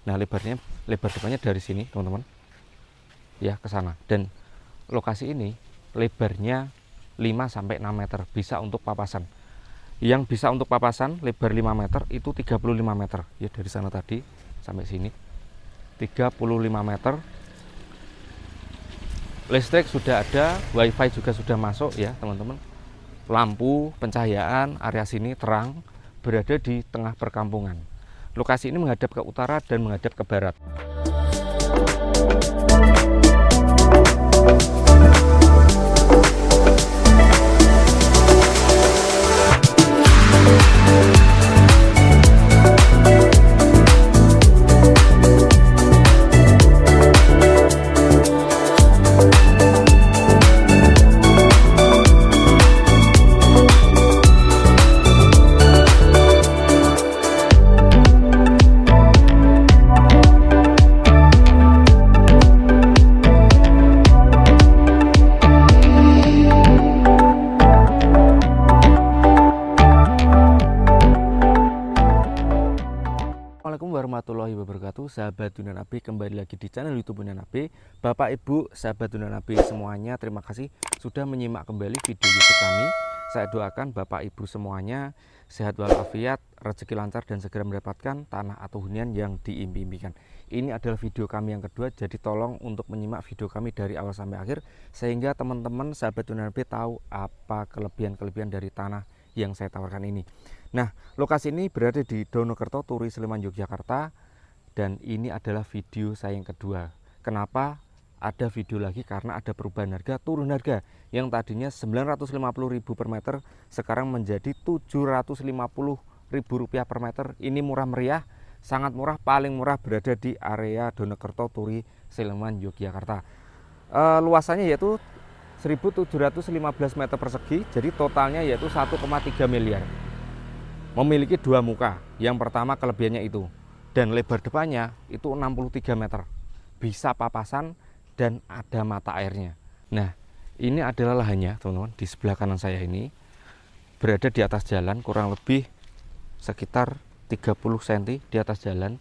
Nah, lebar depannya dari sini teman-teman ya ke sana, dan lokasi ini lebarnya 5-6 meter, bisa untuk papasan. Yang bisa untuk papasan lebar 5 meter itu 35 meter ya, dari sana tadi sampai sini 35 meter. Listrik sudah ada, wifi juga sudah masuk ya teman-teman. Lampu, pencahayaan, area sini terang, berada di tengah perkampungan. Lokasi ini menghadap ke utara dan menghadap ke barat. Assalamualaikum warahmatullahi wabarakatuh, sahabat Dunia Nabi, kembali lagi di channel YouTube Dunia Nabi. Bapak Ibu, sahabat Dunia Nabi semuanya, terima kasih sudah menyimak kembali video YouTube kami. Saya doakan Bapak Ibu semuanya sehat walafiat, rezeki lancar, dan segera mendapatkan tanah atau hunian yang diimpi-impikan. Ini adalah video kami yang kedua, jadi tolong untuk menyimak video kami dari awal sampai akhir, sehingga teman-teman sahabat Dunia Nabi tahu apa kelebihan-kelebihan dari tanah yang saya tawarkan ini. Nah, lokasi ini berada di Donokerto, Turi, Sleman, Yogyakarta, dan ini adalah video saya yang kedua. Kenapa ada video lagi? Karena ada perubahan harga, turun harga yang tadinya Rp950.000 per meter sekarang menjadi Rp750.000 per meter. Ini murah meriah, sangat murah, paling murah berada di area Donokerto, Turi, Sleman, Yogyakarta. Luasannya yaitu 1.715 meter persegi, jadi totalnya yaitu 1,3 miliar. Memiliki dua muka. Yang pertama kelebihannya itu, dan lebar depannya itu 63 meter, bisa papasan dan ada mata airnya. Nah, ini adalah lahannya teman-teman. Di sebelah kanan saya ini berada di atas jalan, kurang lebih sekitar 30 cm di atas jalan,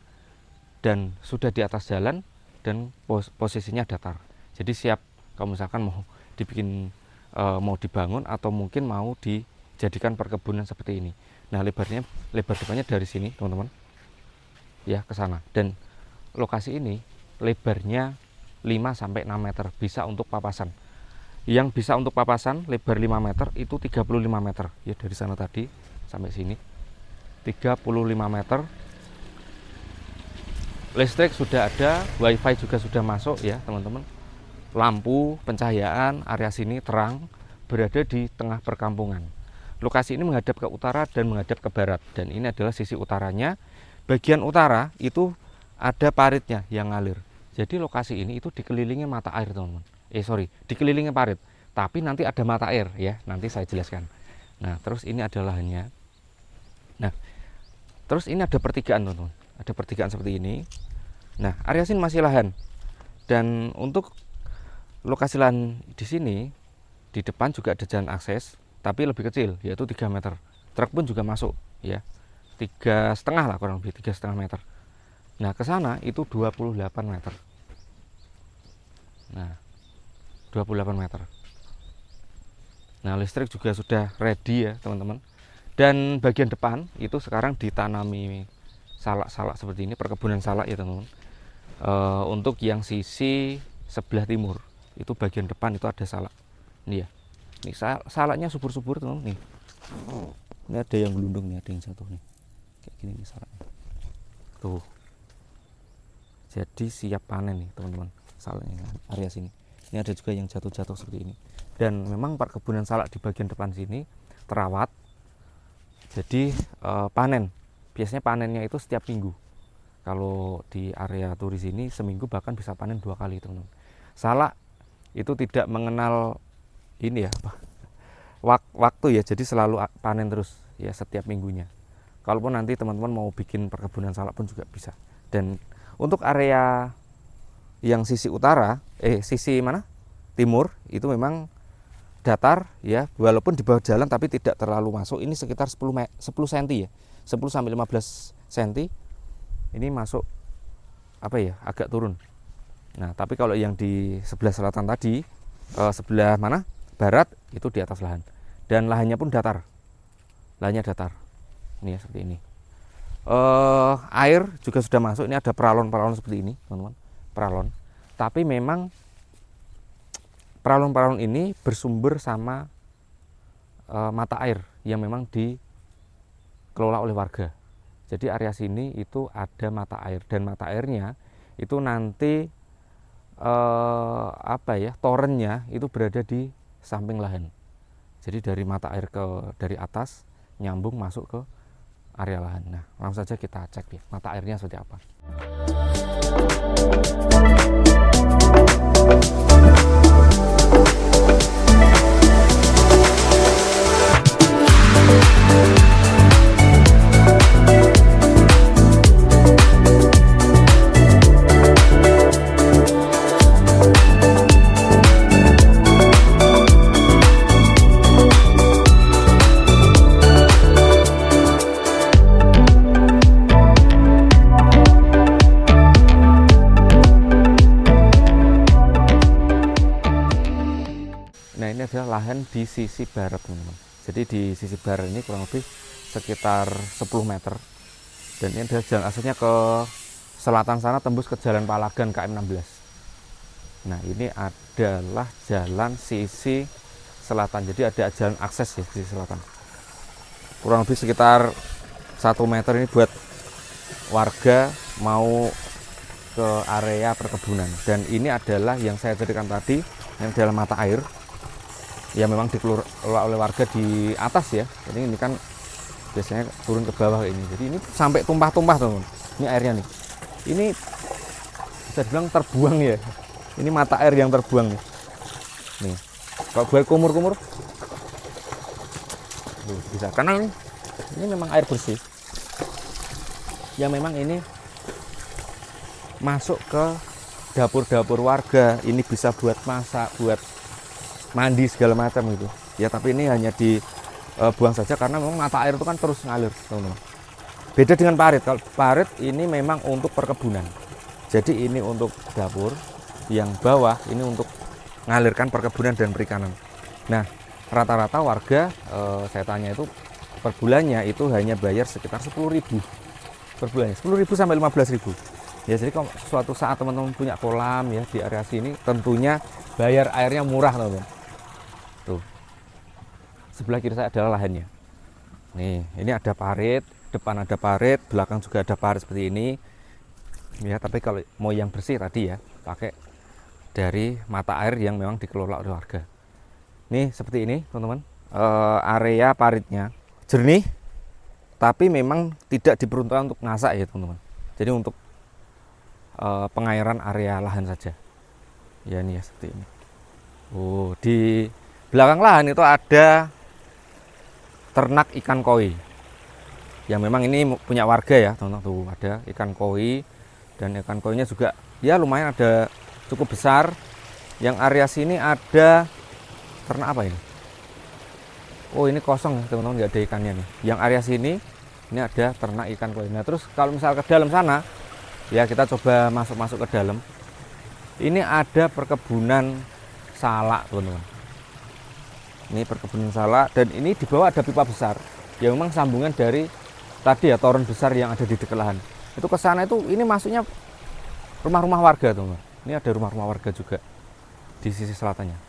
dan sudah di atas jalan dan posisinya datar. Jadi siap kalau misalkan mau dibikin, mau dibangun atau mungkin mau dijadikan perkebunan seperti ini. Nah, lebar depannya dari sini teman-teman ya ke sana, dan lokasi ini lebarnya 5-6 meter, bisa untuk papasan. Yang bisa untuk papasan lebar 5 meter itu 35 meter ya, dari sana tadi sampai sini 35 meter. Listrik sudah ada, wifi juga sudah masuk ya teman-teman. Lampu, pencahayaan, area sini terang, berada di tengah perkampungan. Lokasi ini menghadap ke utara dan menghadap ke barat, dan ini adalah sisi utaranya. Bagian utara itu ada paritnya yang ngalir. Jadi lokasi ini itu dikelilingi mata air teman-teman. Dikelilingi parit, tapi nanti ada mata air ya, nanti saya jelaskan. Nah, terus ini adalah lahannya. Nah, terus ini ada pertigaan teman-teman. Ada pertigaan seperti ini. Nah, area sini masih lahan. Dan untuk lokasi lahan di sini, di depan juga ada jalan akses, tapi lebih kecil, yaitu 3 meter. Truk pun juga masuk ya, 3,5 lah, kurang lebih 3,5 meter. Nah, ke sana itu 28 meter. Nah, 28 meter. Nah, listrik juga sudah ready ya teman-teman. Dan bagian depan itu sekarang ditanami salak-salak seperti ini, perkebunan salak ya teman-teman. Untuk yang sisi sebelah timur itu bagian depan itu ada salak ini ya. Nih salaknya subur-subur teman nih. Ini ada yang gelundung nih, ada yang jatuh nih. Kayak gini nih salaknya. Tuh. Jadi siap panen nih teman-teman salaknya area sini. Ini ada juga yang jatuh-jatuh seperti ini. Dan memang perkebunan salak di bagian depan sini terawat. Jadi panen. Biasanya panennya itu setiap minggu. Kalau di area Turi sini seminggu bahkan bisa panen 2 kali teman-teman. Salak itu tidak mengenal ini ya waktu ya, jadi selalu panen terus ya setiap minggunya. Kalaupun nanti teman-teman mau bikin perkebunan salak pun juga bisa. Dan untuk area yang sisi utara, sisi mana? Timur itu memang datar ya, walaupun di bawah jalan tapi tidak terlalu masuk. Ini sekitar 10 cm ya, 10 sampai 15 cm. Ini masuk apa ya, agak turun. Nah, tapi kalau yang di sebelah selatan tadi, sebelah mana? Barat, itu di atas lahan. Dan lahannya pun datar. Lahannya datar. Ini ya, seperti ini. Air juga sudah masuk. Ini ada peralon-peralon seperti ini, teman-teman. Peralon. Tapi memang peralon-peralon ini bersumber sama mata air yang memang dikelola oleh warga. Jadi area sini itu ada mata air, dan mata airnya itu nanti apa ya, torennya itu berada di samping lahan. Jadi dari mata air dari atas nyambung masuk ke area lahan. Nah, langsung saja kita cek ya mata airnya seperti apa. Nah, ini adalah lahan di sisi barat, teman-teman. Jadi di sisi barat ini kurang lebih sekitar 10 meter. Dan ini adalah jalan aksesnya ke selatan sana, tembus ke Jalan Palagan KM 16. Nah, ini adalah jalan sisi selatan. Jadi ada jalan akses ya di sisi selatan. Kurang lebih sekitar 1 meter ini buat warga mau ke area perkebunan. Dan ini adalah yang saya ceritakan tadi, yang adalah mata air yang memang dikelola oleh warga di atas ya. Jadi ini kan biasanya turun ke bawah ini. Jadi ini sampai tumpah-tumpah, teman-teman. Ini airnya nih. Ini bisa dibilang terbuang ya. Ini mata air yang terbuang nih. Nih. Kalau buat kumur-kumur bisa. Karena ini memang air bersih. Yang memang ini masuk ke dapur-dapur warga. Ini bisa buat masak, buat mandi segala macam gitu ya. Tapi ini hanya dibuang saja karena memang mata air itu kan terus ngalir, teman-teman. Beda dengan parit. Kalau parit ini memang untuk perkebunan, jadi ini untuk dapur. Yang bawah ini untuk mengalirkan perkebunan dan perikanan. Nah, rata-rata warga saya tanya itu per bulannya itu hanya bayar sekitar 10.000 per bulannya, 10.000 sampai 15.000 ya. Jadi kalau suatu saat teman-teman punya kolam ya di area sini, tentunya bayar airnya murah, teman-teman. Tuh, sebelah kiri saya adalah lahannya. Nih, ini ada parit, depan ada parit, belakang juga ada parit seperti ini. Ya, tapi kalau mau yang bersih tadi ya, pakai dari mata air yang memang dikelola oleh warga. Nih, seperti ini, teman-teman. Area paritnya jernih, tapi memang tidak diperuntukkan untuk ngasak ya, teman-teman. Jadi untuk pengairan area lahan saja. Ya, ini ya seperti ini. Oh, di belakang lahan itu ada ternak ikan koi. Yang memang ini punya warga ya, teman-teman. Tuh, ada ikan koi, dan ikan koinya juga ya lumayan, ada cukup besar. Yang area sini ada ternak apa ini? Oh, ini kosong ya, teman-teman, nggak ada ikannya nih. Yang area sini ini ada ternak ikan koi. Nah, terus kalau misal ke dalam sana ya, kita coba masuk ke dalam. Ini ada perkebunan salak, teman-teman. Ini perkebunan salak, dan ini di bawah ada pipa besar yang memang sambungan dari tadi ya, toren besar yang ada di dekat lahan. Itu ke sana itu ini masuknya rumah-rumah warga, teman-teman. Ini ada rumah-rumah warga juga di sisi selatannya.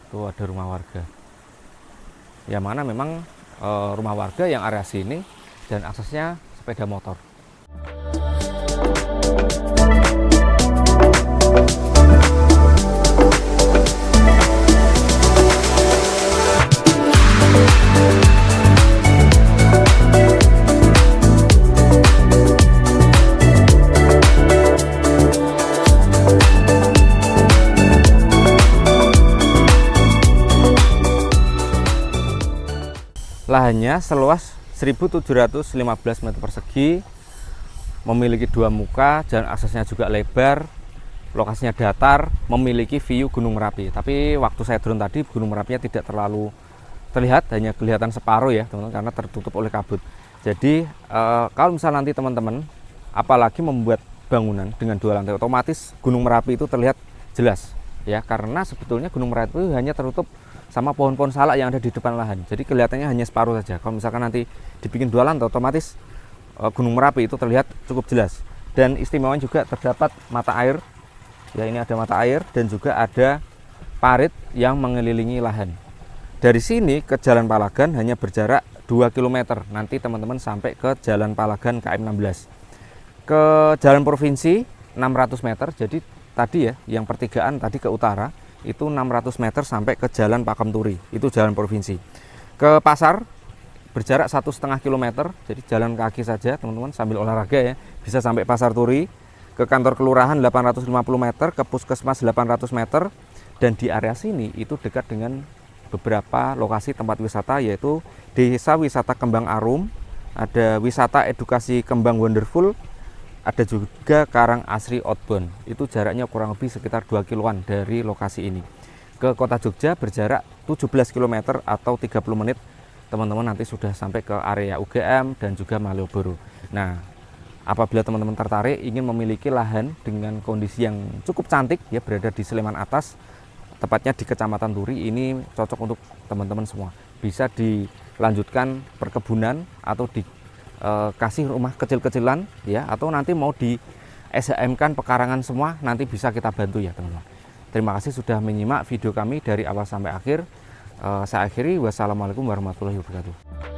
Tuh ada rumah warga. Yang mana memang rumah warga yang area sini, dan aksesnya sepeda motor. Lahannya seluas 1.715 meter persegi, memiliki 2 muka, jalan aksesnya juga lebar, lokasinya datar, memiliki view Gunung Merapi. Tapi waktu saya turun tadi, Gunung Merapinya tidak terlalu terlihat, hanya kelihatan separuh ya, teman-teman, karena tertutup oleh kabut. Jadi kalau misal nanti teman-teman apalagi membuat bangunan dengan 2 lantai, otomatis Gunung Merapi itu terlihat jelas ya, karena sebetulnya Gunung Merapi itu hanya tertutup sama pohon-pohon salak yang ada di depan lahan. Jadi kelihatannya hanya separuh saja. Kalau misalkan nanti dibikin 2 lantai, otomatis Gunung Merapi itu terlihat cukup jelas. Dan istimewanya juga terdapat mata air. Ya, ini ada mata air dan juga ada parit yang mengelilingi lahan. Dari sini ke Jalan Palagan hanya berjarak 2 km. Nanti teman-teman sampai ke Jalan Palagan KM 16. Ke Jalan Provinsi 600 meter. Jadi tadi ya, yang pertigaan tadi ke utara itu 600 meter sampai ke Jalan Pakem Turi. Itu Jalan Provinsi. Ke pasar berjarak 1,5 km, jadi jalan kaki saja teman-teman sambil olahraga ya, bisa sampai Pasar Turi. Ke kantor kelurahan 850 meter, ke puskesmas 800 meter, dan di area sini itu dekat dengan beberapa lokasi tempat wisata, yaitu Desa Wisata Kembang Arum, ada wisata edukasi Kembang Wonderful, ada juga Karang Asri Outbound. Itu jaraknya kurang lebih sekitar 2 kiloan dari lokasi ini. Ke kota Jogja berjarak 17 km atau 30 menit. Teman-teman nanti sudah sampai ke area UGM dan juga Malioboro. Nah, apabila teman-teman tertarik ingin memiliki lahan dengan kondisi yang cukup cantik ya, berada di Sleman Atas, tepatnya di Kecamatan Turi, ini cocok untuk teman-teman semua. Bisa dilanjutkan perkebunan atau dikasih rumah kecil-kecilan ya, atau nanti mau di SHM-kan pekarangan semua, nanti bisa kita bantu ya teman-teman. Terima kasih sudah menyimak video kami dari awal sampai akhir. Saya akhiri, wassalamualaikum warahmatullahi wabarakatuh.